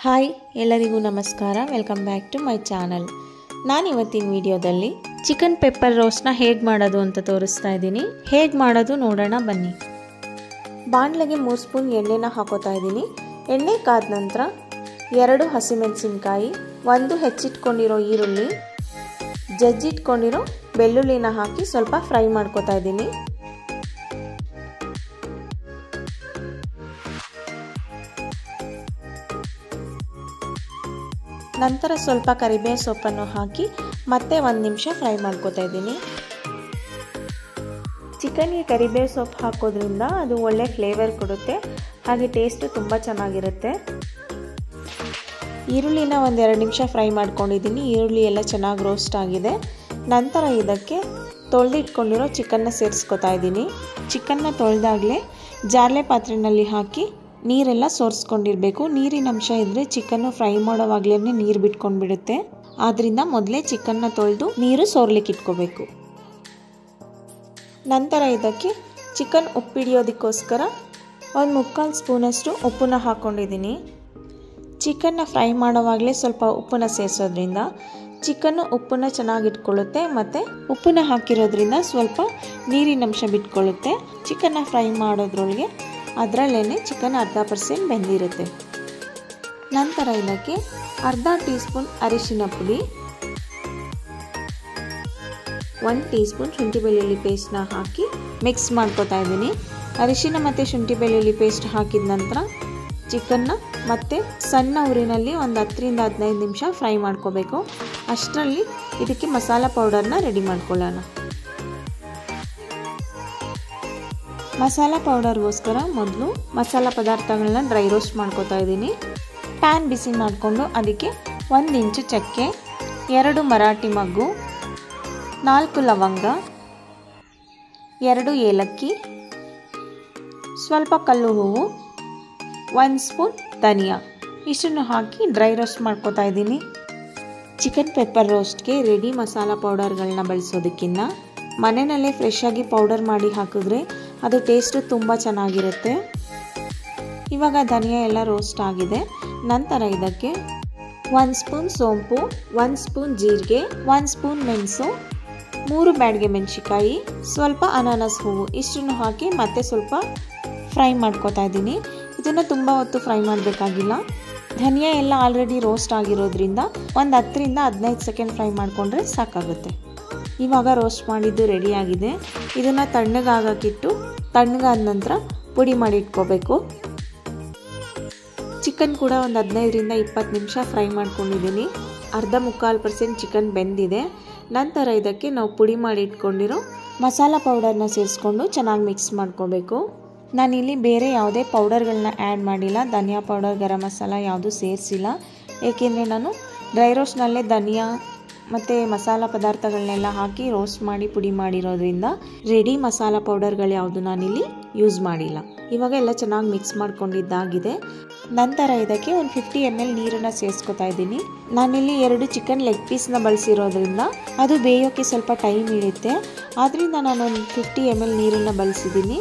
Hi ಎಲ್ಲರಿಗೂ ನಮಸ್ಕಾರ, welcome back to my channel. ನಾನು ಇವತ್ತಿನ ವಿಡಿಯೋದಲ್ಲಿ ಚಿಕನ್ ಪೆಪ್ಪರ್ ರೋಸ್ಟ್ನ ಹೇಗೆ ಮಾಡೋದು ಅಂತ ತೋರಿಸ್ತಾ ಇದ್ದೀನಿ. ಹೇಗೆ ಮಾಡೋದು ನೋಡೋಣ ಬನ್ನಿ. ಬಾಣಲೆಗೆ 3 ಸ್ಪೂನ್ ಎಣ್ಣೆನ ಹಾಕೋತಾ ಇದ್ದೀನಿ. ಎಣ್ಣೆ ಕಾದ ನಂತರ 2 ಹಸಿಮೆಣಸಿನಕಾಯಿ, 1 ಹೆಚ್ಚಿಟ್ಕೊಂಡಿರೋ ಈರುಳ್ಳಿ, ಜಜ್ಜಿಟ್ಕೊಂಡಿರೋ ಬೆಳ್ಳುಳ್ಳಿನ ಹಾಕಿ ಸ್ವಲ್ಪ ಫ್ರೈ ಮಾಡ್ಕೋತಾ ಇದ್ದೀನಿ. ನಂತರ ಸ್ವಲ್ಪ ಕರಿಬೇವು ಸೊಪ್ಪನ್ನು ಹಾಕಿ ಮತ್ತೆ 1 ನಿಮಿಷ ಫ್ರೈ ಮಾಡ್ಕೋತಾ ಇದ್ದೀನಿ. ಚಿಕನ್ಗೆ ಕರಿಬೇವು ಸೊಪ್ಪು ಹಾಕೋದ್ರಿಂದ ಅದು ಒಳ್ಳೆ ಫ್ಲೇವರ್ ಕೊಡುತ್ತೆ, ಹಾಗೆ ಟೇಸ್ಟು ತುಂಬ ಚೆನ್ನಾಗಿರುತ್ತೆ. ಈರುಳ್ಳಿನ 1-2 ನಿಮಿಷ ಫ್ರೈ ಮಾಡ್ಕೊಂಡಿದ್ದೀನಿ. ಈರುಳ್ಳಿ ಎಲ್ಲ ಚೆನ್ನಾಗಿ ರೋಸ್ಟ್ ಆಗಿದೆ. ನಂತರ ಇದಕ್ಕೆ ತೊಳೆದಿಟ್ಕೊಂಡಿರೋ ಚಿಕನ್ನ ಸೇರಿಸ್ಕೊತಾ ಇದ್ದೀನಿ. ಚಿಕನ್ನ ತೊಳೆದಾಗಲೇ ಜಾರ್ಲೆ ಪಾತ್ರೆಯಲ್ಲಿ ಹಾಕಿ ನೀರೆಲ್ಲ ಸೋರಿಸ್ಕೊಂಡಿರಬೇಕು. ನೀರಿನ ಅಂಶ ಇದ್ದರೆ ಚಿಕನ್ನು ಫ್ರೈ ಮಾಡೋವಾಗಲೇ ನೀರು ಬಿಟ್ಕೊಂಡ್ಬಿಡುತ್ತೆ. ಆದ್ದರಿಂದ ಮೊದಲೇ ಚಿಕನ್ನ ತೊಳೆದು ನೀರು ಸೋರ್ಲಿಕ್ಕೆ ಇಟ್ಕೋಬೇಕು. ನಂತರ ಇದಕ್ಕೆ ಚಿಕನ್ ಉಪ್ಪಿಡಿಯೋದಕ್ಕೋಸ್ಕರ 1/4 ಸ್ಪೂನಷ್ಟು ಉಪ್ಪನ್ನ ಹಾಕ್ಕೊಂಡಿದ್ದೀನಿ. ಚಿಕನ್ನ ಫ್ರೈ ಮಾಡೋವಾಗಲೇ ಸ್ವಲ್ಪ ಉಪ್ಪನ್ನ ಸೇರಿಸೋದ್ರಿಂದ ಚಿಕನ್ನು ಉಪ್ಪನ್ನ ಚೆನ್ನಾಗಿ ಇಟ್ಕೊಳ್ಳುತ್ತೆ, ಮತ್ತು ಉಪ್ಪನ್ನ ಹಾಕಿರೋದ್ರಿಂದ ಸ್ವಲ್ಪ ನೀರಿನ ಅಂಶ ಬಿಟ್ಕೊಳ್ಳುತ್ತೆ. ಚಿಕನ್ನ ಫ್ರೈ ಮಾಡೋದ್ರೊಳಗೆ ಅದರಲ್ಲೇ ಚಿಕನ್ 40% ಬೆಂದಿರುತ್ತೆ. ನಂತರ ಇದಕ್ಕೆ 1/2 ಟೀ ಸ್ಪೂನ್ ಅರಿಶಿನ ಪುಡಿ, 1 ಟೀ ಸ್ಪೂನ್ ಶುಂಠಿ ಬೆಳ್ಳುಳ್ಳಿ ಪೇಸ್ಟ್ನ ಹಾಕಿ ಮಿಕ್ಸ್ ಮಾಡ್ಕೊತಾ ಇದ್ದೀನಿ. ಅರಿಶಿನ ಮತ್ತು ಶುಂಠಿ ಬೆಳ್ಳುಳ್ಳಿ ಪೇಸ್ಟ್ ಹಾಕಿದ ನಂತರ ಚಿಕನ್ನ ಮತ್ತೆ ಸಣ್ಣ ಉರಿನಲ್ಲಿ 10-15 ನಿಮಿಷ ಫ್ರೈ ಮಾಡ್ಕೋಬೇಕು. ಅಷ್ಟರಲ್ಲಿ ಇದಕ್ಕೆ ಮಸಾಲ ಪೌಡರ್ನ ರೆಡಿ ಮಾಡ್ಕೊಳ್ಳೋಣ. ಮಸಾಲ ಪೌಡರ್ಗೋಸ್ಕರ ಮೊದಲು ಮಸಾಲ ಪದಾರ್ಥಗಳನ್ನ ಡ್ರೈ ರೋಸ್ಟ್ ಮಾಡ್ಕೋತಾ ಇದ್ದೀನಿ. ಪ್ಯಾನ್ ಬಿಸಿ ಮಾಡಿಕೊಂಡು ಅದಕ್ಕೆ 1 ಇಂಚು ಚಕ್ಕೆ, 2 ಮರಾಠಿ ಮಗ್ಗು, 4 ಲವಂಗ, 2 ಏಲಕ್ಕಿ, ಸ್ವಲ್ಪ ಕಲ್ಲು ಹೂವು, 1 ಸ್ಪೂನ್ ಧನಿಯಾ ಇಷ್ಟನ್ನು ಹಾಕಿ ಡ್ರೈ ರೋಸ್ಟ್ ಮಾಡ್ಕೋತಾ ಇದ್ದೀನಿ. ಚಿಕನ್ ಪೆಪ್ಪರ್ ರೋಸ್ಟ್ಗೆ ರೆಡಿ ಮಸಾಲ ಪೌಡರ್ಗಳನ್ನ ಬಳಸೋದಕ್ಕಿಂತ ಮನೆಯಲ್ಲೇ ಫ್ರೆಶ್ ಆಗಿ ಪೌಡರ್ ಮಾಡಿ ಹಾಕಿದ್ರೆ ಅದು ಟೇಸ್ಟು ತುಂಬ ಚೆನ್ನಾಗಿರುತ್ತೆ. ಇವಾಗ ಧನಿಯಾ ಎಲ್ಲ ರೋಸ್ಟ್ ಆಗಿದೆ. ನಂತರ ಇದಕ್ಕೆ 1 ಸ್ಪೂನ್ ಸೋಂಪು, 1 ಸ್ಪೂನ್ ಜೀರಿಗೆ, 1 ಸ್ಪೂನ್ ಮೆಣಸು, 3 ಬ್ಯಾಡಗೆ ಮೆಣಸಿಕಾಯಿ, ಸ್ವಲ್ಪ ಅನಾನಸ್ ಹೂವು ಇಷ್ಟನ್ನು ಹಾಕಿ ಮತ್ತೆ ಸ್ವಲ್ಪ ಫ್ರೈ ಮಾಡ್ಕೋತಾ ಇದ್ದೀನಿ. ಇದನ್ನು ತುಂಬ ಹೊತ್ತು ಫ್ರೈ ಮಾಡಬೇಕಾಗಿಲ್ಲ. ಧನಿಯಾ ಎಲ್ಲ ಆಲ್ರೆಡಿ ರೋಸ್ಟ್ ಆಗಿರೋದ್ರಿಂದ 10-15 ಸೆಕೆಂಡ್ ಫ್ರೈ ಮಾಡಿಕೊಂಡ್ರೆ ಸಾಕಾಗುತ್ತೆ. ಇವಾಗ ರೋಸ್ಟ್ ಮಾಡಿದ್ದು ರೆಡಿಯಾಗಿದೆ. ಇದನ್ನು ತಣ್ಣಗಾಗಕ್ಕಿಟ್ಟು ತಣ್ಣಗಾದ ನಂತರ ಪುಡಿ ಮಾಡಿ ಇಟ್ಕೋಬೇಕು. ಚಿಕನ್ ಕೂಡ 15-20 ನಿಮಿಷ ಫ್ರೈ ಮಾಡ್ಕೊಂಡಿದ್ದೀನಿ. 40-45% ಚಿಕನ್ ಬೆಂದಿದೆ. ನಂತರ ಇದಕ್ಕೆ ನಾವು ಪುಡಿ ಮಾಡಿ ಇಟ್ಕೊಂಡಿರೋ ಮಸಾಲ ಪೌಡರ್ನ ಸೇರಿಸ್ಕೊಂಡು ಚೆನ್ನಾಗಿ ಮಿಕ್ಸ್ ಮಾಡ್ಕೋಬೇಕು. ನಾನಿಲ್ಲಿ ಬೇರೆ ಯಾವುದೇ ಪೌಡರ್ಗಳನ್ನ ಆ್ಯಡ್ ಮಾಡಿಲ್ಲ. ಧನಿಯಾ ಪೌಡರ್, ಗರಂ ಮಸಾಲ ಯಾವುದೂ ಸೇರಿಸಿಲ್ಲ. ಏಕೆಂದರೆ ನಾನು ಡ್ರೈ ರೋಸ್ಟ್ನಲ್ಲೇ ಧನಿಯಾ ಮತ್ತು ಮಸಾಲ ಪದಾರ್ಥಗಳನ್ನೆಲ್ಲ ಹಾಕಿ ರೋಸ್ಟ್ ಮಾಡಿ ಪುಡಿ ಮಾಡಿರೋದ್ರಿಂದ ರೆಡಿ ಮಸಾಲ ಪೌಡರ್ಗಳು ಯಾವುದು ನಾನಿಲ್ಲಿ ಯೂಸ್ ಮಾಡಿಲ್ಲ. ಇವಾಗ ಎಲ್ಲ ಚೆನ್ನಾಗಿ ಮಿಕ್ಸ್ ಮಾಡ್ಕೊಂಡಿದ್ದಾಗಿದೆ. ನಂತರ ಇದಕ್ಕೆ 50 ml ನೀರನ್ನು ಸೇರಿಸ್ಕೊತಾ ಇದ್ದೀನಿ. ನಾನಿಲ್ಲಿ 2 ಚಿಕನ್ ಲೆಗ್ ಪೀಸ್ನ ಬಳಸಿರೋದ್ರಿಂದ ಅದು ಬೇಯೋಕ್ಕೆ ಸ್ವಲ್ಪ ಟೈಮ್ ಇರುತ್ತೆ. ಆದ್ದರಿಂದ ನಾನು 50 ml ನೀರನ್ನು ಬಳಸಿದ್ದೀನಿ.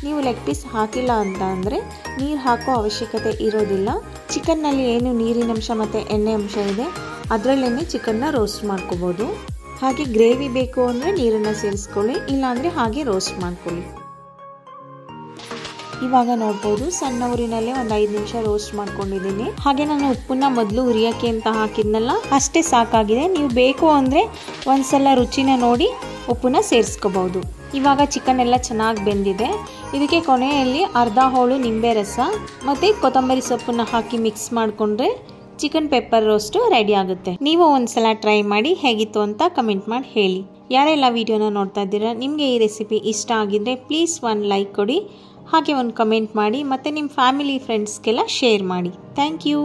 ನೀವು ಲೆಗ್ ಪೀಸ್ ಹಾಕಿಲ್ಲ ಅಂತ ಅಂದರೆ ನೀರು ಹಾಕೋ ಅವಶ್ಯಕತೆ ಇರೋದಿಲ್ಲ. ಚಿಕನ್ನಲ್ಲಿ ಏನು ನೀರಿನಂಶ ಮತ್ತು ಎಣ್ಣೆ ಅಂಶ ಇದೆ ಅದರಲ್ಲೇ ಚಿಕನ್ನ ರೋಸ್ಟ್ ಮಾಡ್ಕೋಬೋದು. ಹಾಗೆ ಗ್ರೇವಿ ಬೇಕು ಅಂದರೆ ನೀರನ್ನು ಸೇರಿಸ್ಕೊಳ್ಳಿ, ಇಲ್ಲಾಂದರೆ ಹಾಗೆ ರೋಸ್ಟ್ ಮಾಡ್ಕೊಳ್ಳಿ. ಇವಾಗ ನೋಡ್ಬೋದು ಸಣ್ಣ ಉರಿನಲ್ಲೇ 5 ನಿಮಿಷ ರೋಸ್ಟ್ ಮಾಡ್ಕೊಂಡಿದ್ದೀನಿ. ಹಾಗೆ ನಾನು ಉಪ್ಪನ್ನ ಮೊದಲು ಉರಿಯೋಕ್ಕೆ ಅಂತ ಹಾಕಿದ್ನಲ್ಲ ಅಷ್ಟೇ ಸಾಕಾಗಿದೆ. ನೀವು ಬೇಕು ಅಂದರೆ ಒಂದ್ಸಲ ರುಚಿನ ನೋಡಿ ಉಪ್ಪನ್ನ ಸೇರಿಸ್ಕೋಬಹುದು. ಇವಾಗ ಚಿಕನ್ ಎಲ್ಲ ಚೆನ್ನಾಗಿ ಬೆಂದಿದೆ. ಇದಕ್ಕೆ ಕೊನೆಯಲ್ಲಿ 1/2 ಹೋಳು ನಿಂಬೆ ರಸ ಮತ್ತು ಕೊತ್ತಂಬರಿ ಸೊಪ್ಪನ್ನ ಹಾಕಿ ಮಿಕ್ಸ್ ಮಾಡಿಕೊಂಡ್ರೆ ಚಿಕನ್ ಪೆಪ್ಪರ್ ರೋಸ್ಟು ರೆಡಿ ಆಗುತ್ತೆ. ನೀವು ಒಂದ್ಸಲ ಟ್ರೈ ಮಾಡಿ ಹೇಗಿತ್ತು ಅಂತ ಕಮೆಂಟ್ ಮಾಡಿ ಹೇಳಿ. ಯಾರೆಲ್ಲ ವಿಡಿಯೋನ ನೋಡ್ತಾ ಇದ್ದೀರಾ, ನಿಮಗೆ ಈ ರೆಸಿಪಿ ಇಷ್ಟ ಆಗಿದ್ರೆ ಪ್ಲೀಸ್ 1 ಲೈಕ್ ಕೊಡಿ, ಹಾಗೆ 1 ಕಮೆಂಟ್ ಮಾಡಿ, ಮತ್ತು ನಿಮ್ಮ ಫ್ಯಾಮಿಲಿ ಫ್ರೆಂಡ್ಸ್ಗೆಲ್ಲ ಶೇರ್ ಮಾಡಿ. Thank you.